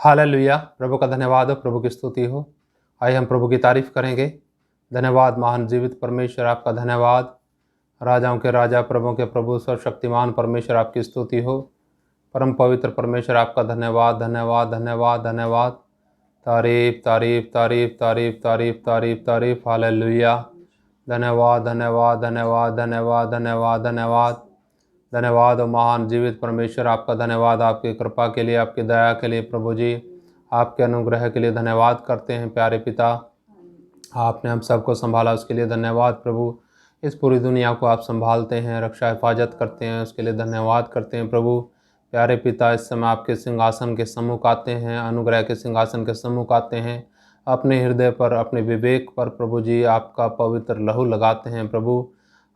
Hallelujah. प्रभु का धन्यवाद हो, प्रभु की स्तुति हो। आइए हम प्रभु की तारीफ करेंगे। धन्यवाद महान जीवित परमेश्वर, आपका धन्यवाद। राजाओं के राजा, प्रभु के प्रभु, सर्वशक्तिमान परमेश्वर, आपकी स्तुति हो। परम पवित्र परमेश्वर, आपका धन्यवाद धन्यवाद धन्यवाद धन्यवाद। तारीफ तारीफ तारीफ तारीफ तारीफ तारीफ तारीफ। हालेलुया। धन्यवाद धन्यवाद धन्यवाद धन्यवाद धन्यवाद धन्यवाद धन्यवाद। महान जीवित परमेश्वर, आपका धन्यवाद, आपकी कृपा के लिए, आपकी दया के लिए प्रभु जी, आपके अनुग्रह के लिए धन्यवाद करते हैं। प्यारे पिता, आपने हम सबको संभाला, उसके लिए धन्यवाद प्रभु। इस पूरी दुनिया को आप संभालते हैं, रक्षा हिफाजत करते हैं, उसके लिए धन्यवाद करते हैं प्रभु। प्यारे पिता, इस समय आपके सिंहासन के सम्मुख आते हैं, अनुग्रह के सिंहासन के सम्मुख आते हैं। अपने हृदय पर, अपने विवेक पर प्रभु जी आपका पवित्र लहू लगाते हैं प्रभु।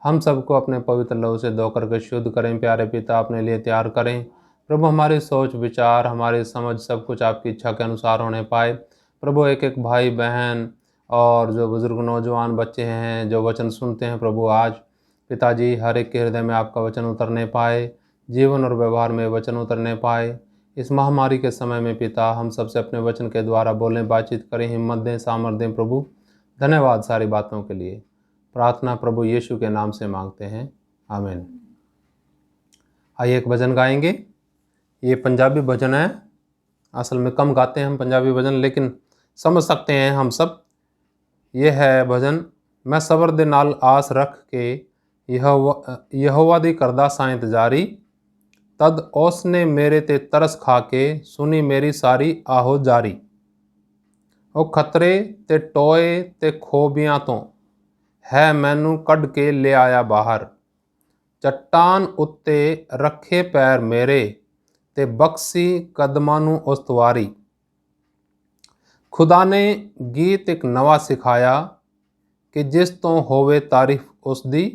हम सबको अपने पवित्र लहू से धो करके शुद्ध करें। प्यारे पिता, अपने लिए तैयार करें प्रभु। हमारी सोच विचार, हमारी समझ, सब कुछ आपकी इच्छा के अनुसार होने पाए प्रभु। एक एक भाई बहन और जो बुजुर्ग नौजवान बच्चे हैं जो वचन सुनते हैं प्रभु, आज पिताजी हर एक के हृदय में आपका वचन उतरने पाए, जीवन और व्यवहार में वचन उतरने पाए। इस महामारी के समय में पिता, हम सबसे अपने वचन के द्वारा बोलें, बातचीत करें, हिम्मत दें, सामर्थ दें प्रभु। धन्यवाद सारी बातों के लिए। प्रार्थना प्रभु यीशु के नाम से मांगते हैं, आमीन। आइए एक भजन गाएंगे। ये पंजाबी भजन है। असल में कम गाते हैं हम पंजाबी भजन, लेकिन समझ सकते हैं हम सब। ये है भजन, मैं सबर दे नाल आस रख के यहोवा दी करदा सा इंतजारी, तद उसने मेरे ते तरस खा के सुनी मेरी सारी आहो जारी। ओ खतरे ते टोए ते खोबियां तो है मैनू कढ़ के ले आया बाहर। चट्टान उत्ते रखे पैर मेरे ते बक्सी कदमां नू उस्तवारी। खुदा ने गीत एक नवा सिखाया कि जिस तो होवे तारीफ उसदी।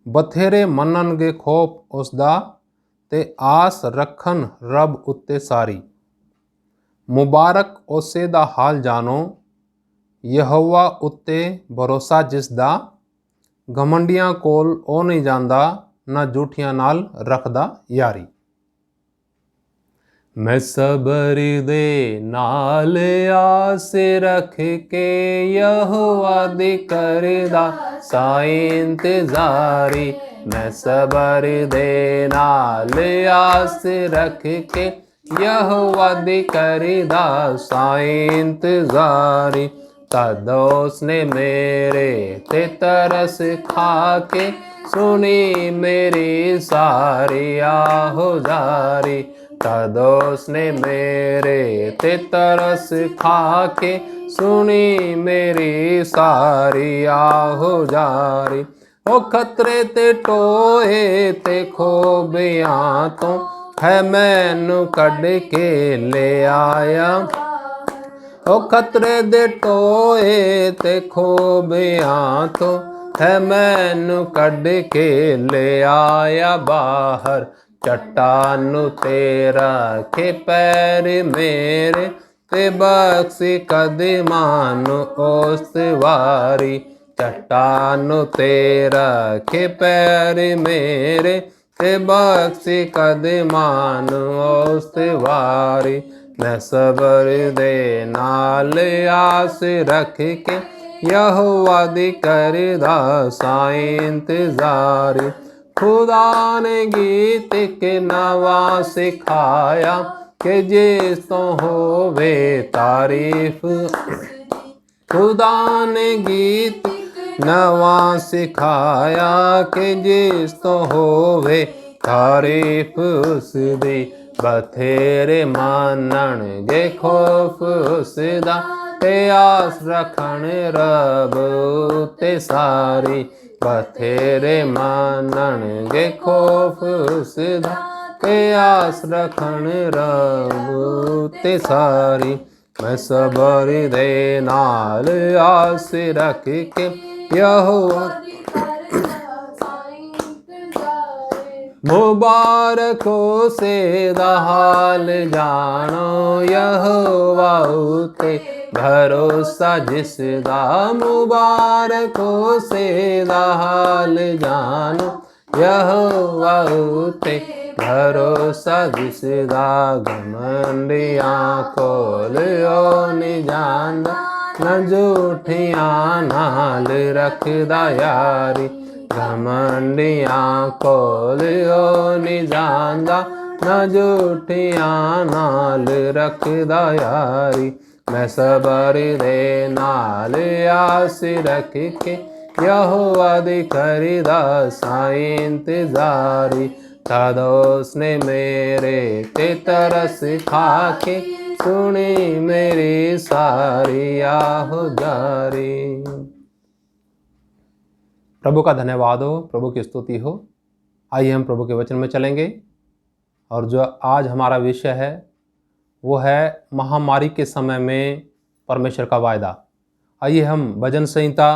बथेरे मननगे खौफ उसदा ते आस रखन रब उत्ते सारी। मुबारक उसे दा हाल जानो, यहोवा उत्ते भरोसा जिसदा। घमंडियां कोल ओ नहीं जांदा, ना झूठियां नाल रखदा यारी। मैं सबर दे नाल आस रख के यहोवा दी करदा सा इंतजारी। मैं सबर दे नाल आस रख के यहोवा दी करदा सा इंतजारी। तद उसने मेरे ते तरस खा के सुनी मेरी सारी आहो जारी। तद उसने मेरे ते तरस खा के सुनी मेरी सारी आहो जारी। ओ खतरे ते टोए ते खोबियां तो है मैनू कढ़ के ले आया। ओ खतरे दे टोए ते खोबियां तो है मैनू कढ़ के ले आया बाहर। चट्टान ते रखे पैर मेरे ते बक्सी कदमां नू उस्तवारी। चट्टान ते रखे पैर मेरे ते बक्सी कदमां नू उस्तवारी। मैं सबर दे नाल आस रख के यहोवा दी करदा सा इंतजारी। खुदा ने गीत के नवा सिखाया कि जिस तो होवे तारीफ। खुदा ने गीत नवा सिखाया कि जिस तो होवे तारीफ उसदी। बथेरे मानण गे खौफ उसदा ते आस रखण रब ते सारी। बथेरे मानण गे खौफ उसदा ते आस रखण रब ते सारी। मैं सबर दे नाल आस रख के यहोवा मुबारक उसे दा हाल जानो, यहोवा उत्ते भरोसा जिसदा। मुबारक उसे दा हाल जानो, यहोवा उते भरोसा जिसदा घमंडियां खोलियो नी जांदा न झूठियां नाल रखदा यारी घमंडियां खोलियो नी जांदा न झूठियां नाल रखदा यारी मैं सबर दे नाल आस रख के यहोवा दी करीदा साई इंतजारी तद उसने मेरे ते तरस खा के सुनी मेरी सारी आहुजारी। प्रभु का धन्यवाद हो, प्रभु की स्तुति हो। आइए हम प्रभु के वचन में चलेंगे और जो आज हमारा विषय है वो है महामारी के समय में परमेश्वर का वायदा। आइए हम भजन संहिता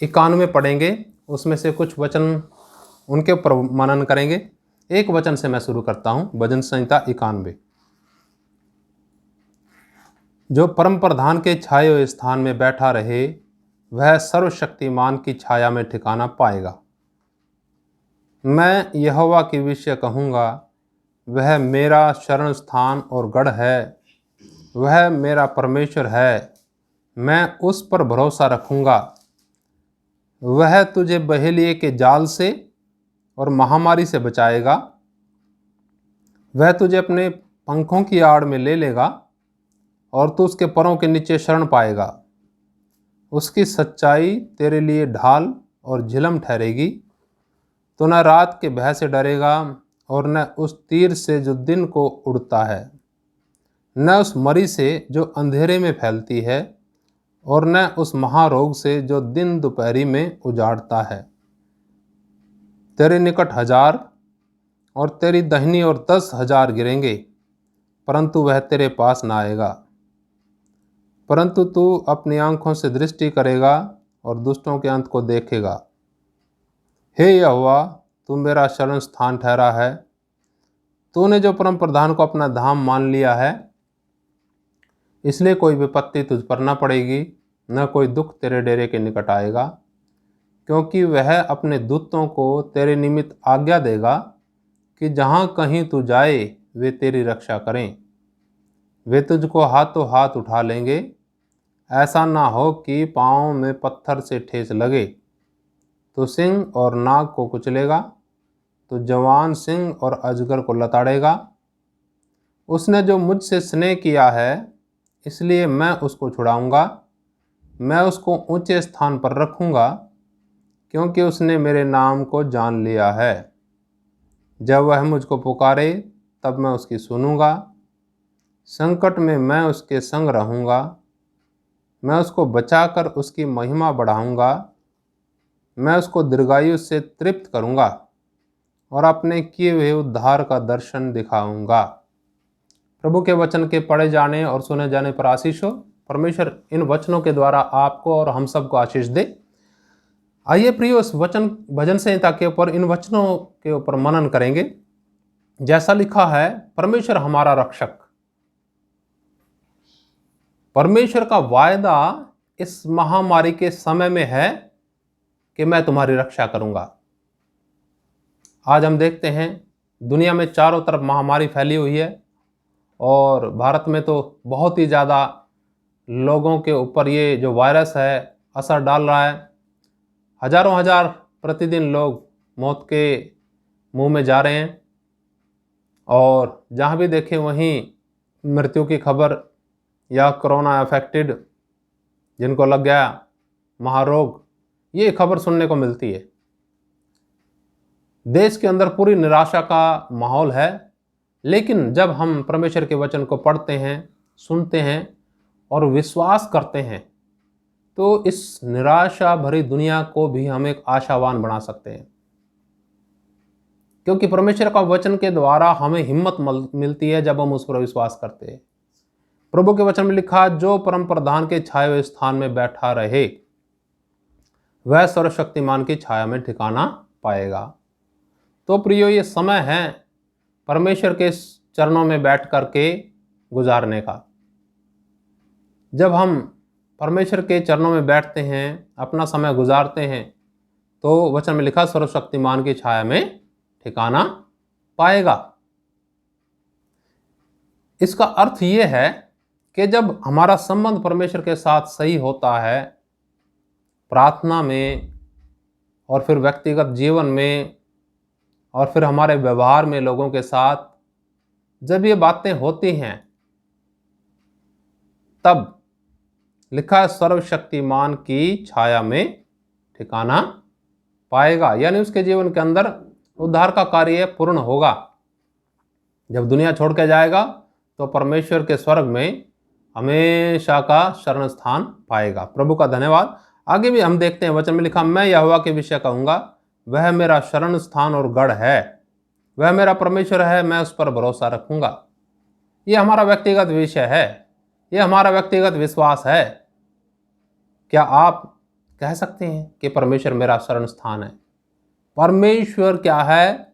91 पढ़ेंगे, उसमें से कुछ वचन उनके ऊपर मनन करेंगे। एक वचन से मैं शुरू करता हूं। भजन संहिता 91। जो परम प्रधान के छाए हुए स्थान में बैठा रहे वह सर्वशक्तिमान की छाया में ठिकाना पाएगा। मैं यहोवा के विषय कहूँगा, वह मेरा शरण स्थान और गढ़ है, वह मेरा परमेश्वर है, मैं उस पर भरोसा रखूँगा। वह तुझे बहेलिए के जाल से और महामारी से बचाएगा। वह तुझे अपने पंखों की आड़ में ले लेगा और तू उसके परों के नीचे शरण पाएगा। उसकी सच्चाई तेरे लिए ढाल और झिलम ठहरेगी। तो न रात के भय से डरेगा और न उस तीर से जो दिन को उड़ता है, न उस मरी से जो अंधेरे में फैलती है, और न उस महारोग से जो दिन दोपहरी में उजाड़ता है। तेरे निकट 1000 और तेरी दाहिनी ओर 10,000 गिरेंगे, परंतु वह तेरे पास न आएगा। परंतु तू अपनी आंखों से दृष्टि करेगा और दुष्टों के अंत को देखेगा। हे यहोवा, तू मेरा शरण स्थान ठहरा है। तूने जो परम प्रधान को अपना धाम मान लिया है, इसलिए कोई विपत्ति तुझ पर न पड़ेगी, न कोई दुख तेरे डेरे के निकट आएगा। क्योंकि वह अपने दूतों को तेरे निमित्त आज्ञा देगा कि जहाँ कहीं तू जाए वे तेरी रक्षा करें। वे तुझको हाथों हाथ उठा लेंगे, ऐसा ना हो कि पाँव में पत्थर से ठेस लगे। तो सिंह और नाग को कुचलेगा, तो जवान सिंह और अजगर को लताड़ेगा। उसने जो मुझसे स्नेह किया है, इसलिए मैं उसको छुड़ाऊंगा। मैं उसको ऊंचे स्थान पर रखूंगा, क्योंकि उसने मेरे नाम को जान लिया है। जब वह मुझको पुकारे, तब मैं उसकी सुनूंगा। संकट में मैं उसके संग रहूंगा। मैं उसको बचाकर उसकी महिमा बढ़ाऊंगा। मैं उसको दीर्घायु से तृप्त करूंगा और अपने किए हुए उद्धार का दर्शन दिखाऊंगा। प्रभु के वचन के पढ़े जाने और सुने जाने पर आशीष हो। परमेश्वर इन वचनों के द्वारा आपको और हम सबको आशीष दे। आइए प्रियो, इस वचन भजन संहिता के ऊपर, इन वचनों के ऊपर मनन करेंगे। जैसा लिखा है, परमेश्वर हमारा रक्षक। परमेश्वर का वायदा इस महामारी के समय में है कि मैं तुम्हारी रक्षा करूंगा। आज हम देखते हैं दुनिया में चारों तरफ महामारी फैली हुई है और भारत में तो बहुत ही ज़्यादा लोगों के ऊपर ये जो वायरस है असर डाल रहा है। हजारों हजार प्रतिदिन लोग मौत के मुंह में जा रहे हैं और जहाँ भी देखें वहीं मृत्यु की खबर या कोरोना अफेक्टेड जिनको लग गया महारोग, ये खबर सुनने को मिलती है। देश के अंदर पूरी निराशा का माहौल है। लेकिन जब हम परमेश्वर के वचन को पढ़ते हैं, सुनते हैं और विश्वास करते हैं, तो इस निराशा भरी दुनिया को भी हम एक आशावान बना सकते हैं। क्योंकि परमेश्वर का वचन के द्वारा हमें हिम्मत मिलती है जब हम उस पर विश्वास करते हैं। प्रभु के वचन में लिखा, जो परम प्रधान के छाए हुए स्थान में बैठा रहे वह सर्वशक्तिमान की छाया में ठिकाना पाएगा। तो प्रियो, ये समय है परमेश्वर के चरणों में बैठ करके गुजारने का। जब हम परमेश्वर के चरणों में बैठते हैं, अपना समय गुजारते हैं, तो वचन में लिखा सर्वशक्तिमान की छाया में ठिकाना पाएगा। इसका अर्थ ये है कि जब हमारा संबंध परमेश्वर के साथ सही होता है, प्रार्थना में और फिर व्यक्तिगत जीवन में और फिर हमारे व्यवहार में लोगों के साथ, जब ये बातें होती हैं, तब लिखा है सर्वशक्तिमान की छाया में ठिकाना पाएगा, यानी उसके जीवन के अंदर उद्धार का कार्य पूर्ण होगा। जब दुनिया छोड़ के जाएगा तो परमेश्वर के स्वर्ग में हमेशा का शरण स्थान पाएगा। प्रभु का धन्यवाद। आगे भी हम देखते हैं, वचन में लिखा, मैं यहोवा के विषय कहूंगा, वह मेरा शरण स्थान और गढ़ है, वह मेरा परमेश्वर है, मैं उस पर भरोसा रखूंगा। यह हमारा व्यक्तिगत विषय है, यह हमारा व्यक्तिगत विश्वास है। क्या आप कह सकते हैं कि परमेश्वर मेरा शरण स्थान है? परमेश्वर क्या है?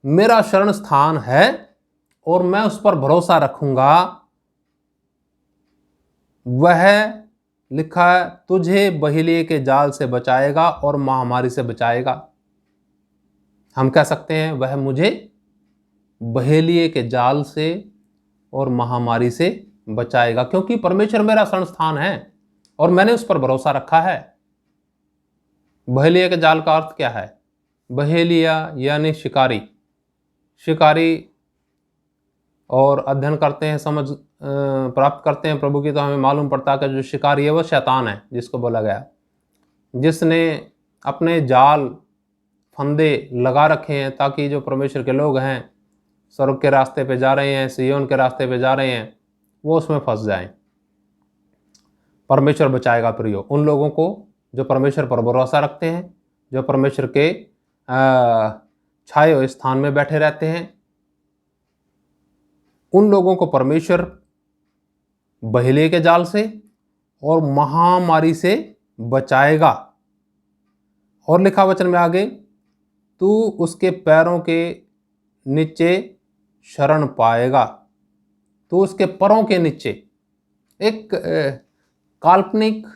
मेरा शरण स्थान है और मैं उस पर भरोसा रखूंगा। वह लिखा है, तुझे बहेलिये के जाल से बचाएगा और महामारी से बचाएगा। हम कह सकते हैं, वह मुझे बहेलिये के जाल से और महामारी से बचाएगा, क्योंकि परमेश्वर मेरा शरण स्थान है और मैंने उस पर भरोसा रखा है। बहेलिये के जाल का अर्थ क्या है? बहेलिया यानी शिकारी। शिकारी और अध्ययन करते हैं, समझ प्राप्त करते हैं प्रभु की, तो हमें मालूम पड़ता है कि जो शिकारी है वो शैतान है, जिसको बोला गया, जिसने अपने जाल फंदे लगा रखे हैं ताकि जो परमेश्वर के लोग हैं, स्वर्ग के रास्ते पे जा रहे हैं, सिय्योन के रास्ते पे जा रहे हैं, वो उसमें फंस जाएं। परमेश्वर बचाएगा प्रियो उन लोगों को जो परमेश्वर पर भरोसा रखते हैं, जो परमेश्वर के छाए हुए स्थान में बैठे रहते हैं। उन लोगों को परमेश्वर बहेलिये के जाल से और महामारी से बचाएगा। और लिखा वचन में आगे, तू उसके पैरों के नीचे शरण पाएगा। तू उसके पैरों के नीचे, एक काल्पनिक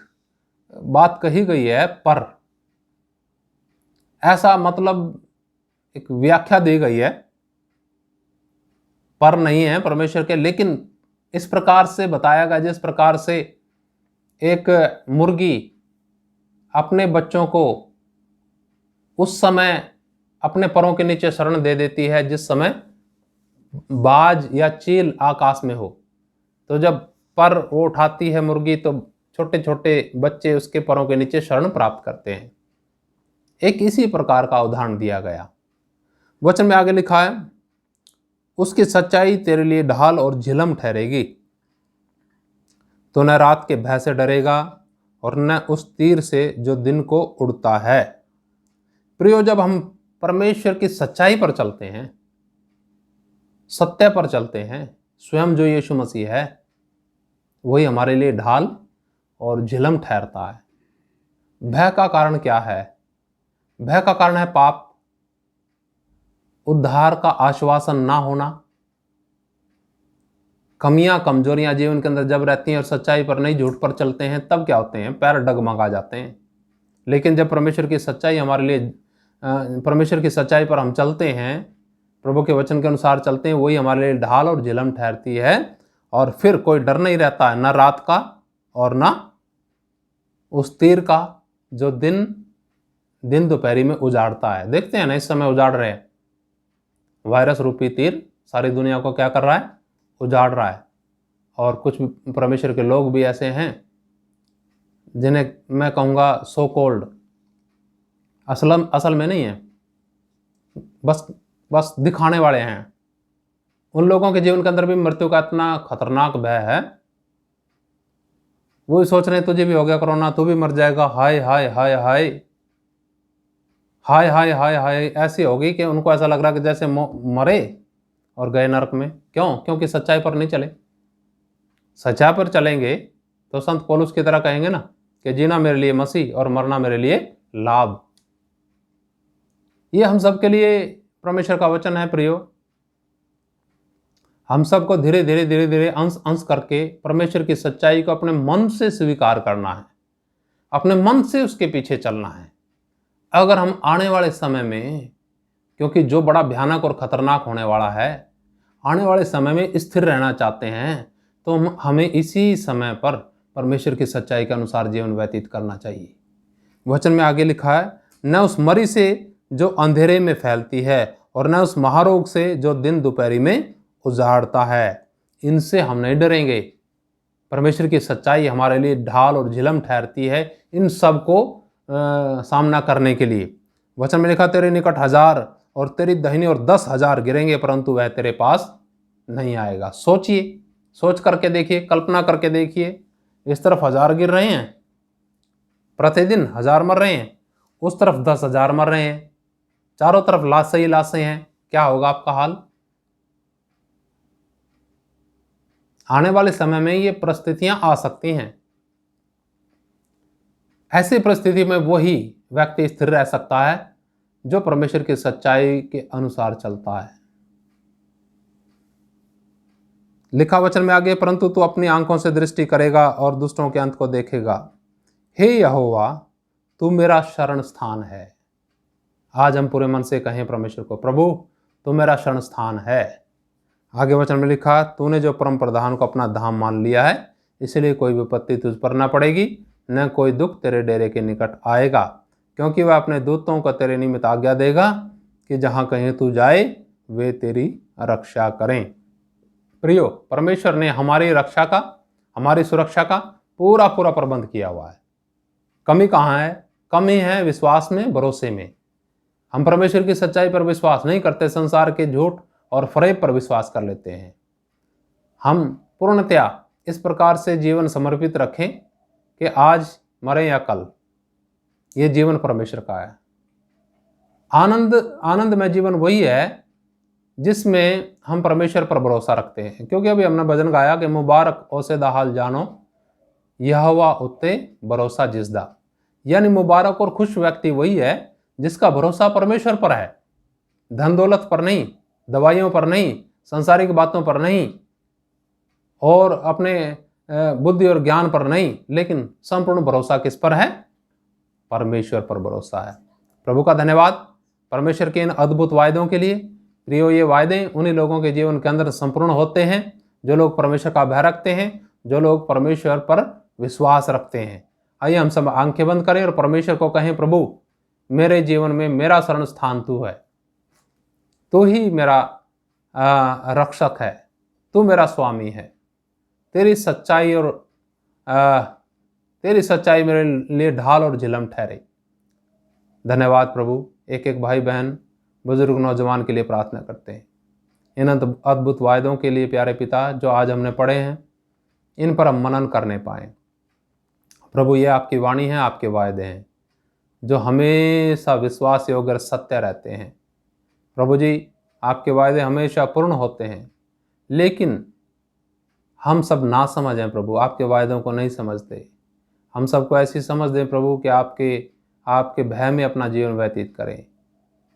बात कही गई है, पर ऐसा मतलब एक व्याख्या दी गई है, पर नहीं है परमेश्वर के, लेकिन इस प्रकार से बताया गया जिस प्रकार से एक मुर्गी अपने बच्चों को उस समय अपने पैरों के नीचे शरण दे देती है जिस समय बाज या चील आकाश में हो। तो जब पर वो उठाती है मुर्गी, तो छोटे छोटे बच्चे उसके पैरों के नीचे शरण प्राप्त करते हैं। एक इसी प्रकार का उदाहरण दिया गया। वचन में आगे लिखा है, उसकी सच्चाई तेरे लिए ढाल और झिलम ठहरेगी। तो न रात के भय से डरेगा और न उस तीर से जो दिन को उड़ता है। प्रियो, जब हम परमेश्वर की सच्चाई पर चलते हैं, सत्य पर चलते हैं, स्वयं जो यीशु मसीह है वही हमारे लिए ढाल और झिलम ठहरता है। भय का कारण क्या है? भय का कारण है पाप, उद्धार का आश्वासन ना होना, कमियां कमजोरियां जीवन के अंदर जब रहती हैं और सच्चाई पर नहीं झूठ पर चलते हैं, तब क्या होते हैं? पैर डगमगा जाते हैं। लेकिन जब परमेश्वर की सच्चाई हमारे लिए, परमेश्वर की सच्चाई पर हम चलते हैं, प्रभु के वचन के अनुसार चलते हैं, वही हमारे लिए ढाल और झिलम ठहरती है। और फिर कोई डर नहीं रहता है, न रात का और न उस तीर का जो दिन दोपहरी में उजाड़ता है। देखते हैं ना, इस समय उजाड़ रहे हैं, वायरस रूपी तीर सारी दुनिया को क्या कर रहा है? उजाड़ रहा है। और कुछ परमेश्वर के लोग भी ऐसे हैं जिन्हें मैं कहूँगा सो कॉल्ड, असल में नहीं है, बस दिखाने वाले हैं। उन लोगों के जीवन के अंदर भी मृत्यु का इतना खतरनाक भय है, वो सोच रहे हैं तुझे भी हो गया कोरोना, तू भी मर जाएगा। हाय हाय हाय हाय हाय हाय हाय हाय ऐसी होगी कि उनको ऐसा लग रहा है कि जैसे मरे और गए नरक में। क्यों? क्योंकि सच्चाई पर नहीं चले। सच्चाई पर चलेंगे तो संत पौलुस की तरह कहेंगे ना कि जीना मेरे लिए मसीह और मरना मेरे लिए लाभ। ये हम सब के लिए परमेश्वर का वचन है प्रियो। हम सबको धीरे धीरे अंश करके परमेश्वर की सच्चाई को अपने मन से स्वीकार करना है, अपने मन से उसके पीछे चलना है, अगर हम आने वाले समय में, क्योंकि जो बड़ा भयानक और खतरनाक होने वाला है, आने वाले समय में स्थिर रहना चाहते हैं, तो हमें इसी समय पर परमेश्वर की सच्चाई के अनुसार जीवन व्यतीत करना चाहिए। वचन में आगे लिखा है, न उस मरी से जो अंधेरे में फैलती है और न उस महारोग से जो दिन दोपहरी में उजाड़ता है, इनसे हम नहीं डरेंगे। परमेश्वर की सच्चाई हमारे लिए ढाल और झिलम ठहरती है इन सब को सामना करने के लिए। वचन में लिखा, तेरे निकट 1000 और तेरी दाहिनी ओर 10,000 गिरेंगे, परंतु वह तेरे पास नहीं आएगा। सोचिए, सोच करके देखिए, कल्पना करके देखिए, इस तरफ 1000 गिर रहे हैं, प्रतिदिन 1000 मर रहे हैं, उस तरफ 10,000 मर रहे हैं, चारों तरफ लाशें ही लाशें हैं। क्या होगा आपका हाल? आने वाले समय में ये परिस्थितियां आ सकती हैं। ऐसी परिस्थिति में वही व्यक्ति स्थिर रह सकता है जो परमेश्वर की सच्चाई के अनुसार चलता है। लिखा वचन में आगे, परंतु तू अपनी आंखों से दृष्टि करेगा और दुष्टों के अंत को देखेगा। हे यहोवा, तू मेरा शरण स्थान है। आज हम पूरे मन से कहें परमेश्वर को, प्रभु तू मेरा शरण स्थान है। आगे वचन में लिखा, तूने जो परम प्रधान को अपना धाम मान लिया है, इसलिए कोई विपत्ति तुझ पर न पड़ेगी, न कोई दुख तेरे डेरे के निकट आएगा, क्योंकि वह अपने दूतों को तेरे निमित्त आज्ञा देगा कि जहाँ कहीं तू जाए वे तेरी रक्षा करें। प्रियो, परमेश्वर ने हमारी रक्षा का, हमारी सुरक्षा का पूरा पूरा प्रबंध किया हुआ है। कमी कहाँ है? कमी है विश्वास में, भरोसे में। हम परमेश्वर की सच्चाई पर विश्वास नहीं करते, संसार के झूठ और फरेब पर विश्वास कर लेते हैं। हम पूर्णतया इस प्रकार से जीवन समर्पित रखें कि आज मरे या कल, ये जीवन परमेश्वर का है। आनंद में जीवन वही है जिसमें हम परमेश्वर पर भरोसा रखते हैं। क्योंकि अभी हमने भजन गाया कि मुबारक ओसे दा हाल जानो, यहोवा उत्ते भरोसा जिसदा। यानी मुबारक और खुश व्यक्ति वही है जिसका भरोसा परमेश्वर पर है, धन दौलत पर नहीं, दवाइयों पर नहीं, संसारिक बातों पर नहीं, और अपने बुद्धि और ज्ञान पर नहीं, लेकिन संपूर्ण भरोसा किस पर है? परमेश्वर पर भरोसा है। प्रभु का धन्यवाद परमेश्वर के इन अद्भुत वायदों के लिए। प्रियो, ये वायदे उन्हीं लोगों के जीवन के अंदर संपूर्ण होते हैं जो लोग परमेश्वर का भय रखते हैं, जो लोग परमेश्वर पर विश्वास रखते हैं। आइए हम सब आंखें बंद करें और परमेश्वर को कहें, प्रभु मेरे जीवन में मेरा शरण स्थान तू है, तू ही मेरा रक्षक है, तू मेरा स्वामी है। तेरी सच्चाई मेरे लिए ढाल और झिलम ठहरे। धन्यवाद प्रभु। एक एक भाई बहन, बुजुर्ग, नौजवान के लिए प्रार्थना करते हैं। इन अद्भुत वायदों के लिए प्यारे पिता, जो आज हमने पढ़े हैं, इन पर हम मनन करने पाएँ। प्रभु, ये आपकी वाणी है, आपके वायदे हैं जो हमेशा विश्वास योग्य और सत्य रहते हैं। प्रभु जी, आपके वायदे हमेशा पूर्ण होते हैं, लेकिन हम सब ना समझें प्रभु, आपके वायदों को नहीं समझते। हम सबको ऐसी समझ दें प्रभु कि आपके भय में अपना जीवन व्यतीत करें,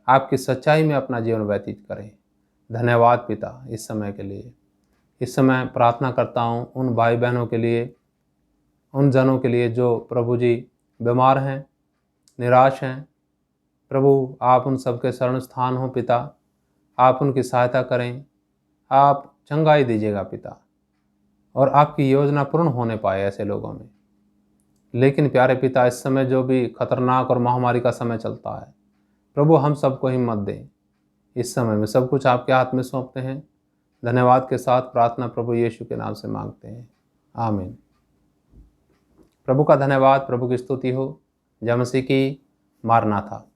आपकी सच्चाई में अपना जीवन व्यतीत करें। धन्यवाद पिता इस समय के लिए। इस समय प्रार्थना करता हूँ उन भाई बहनों के लिए, उन जनों के लिए जो प्रभु जी बीमार हैं, निराश हैं। प्रभु, आप उन सबके शरण स्थान हो पिता, आप उनकी सहायता करें, आप चंगाई दीजिएगा पिता, और आपकी योजना पूर्ण होने पाए ऐसे लोगों में। लेकिन प्यारे पिता, इस समय जो भी खतरनाक और महामारी का समय चलता है, प्रभु हम सबको हिम्मत दें। इस समय में सब कुछ आपके हाथ में सौंपते हैं। धन्यवाद के साथ प्रार्थना प्रभु यीशु के नाम से मांगते हैं, आमीन। प्रभु का धन्यवाद, प्रभु की स्तुति हो। जय मसीह की। मारनाथा।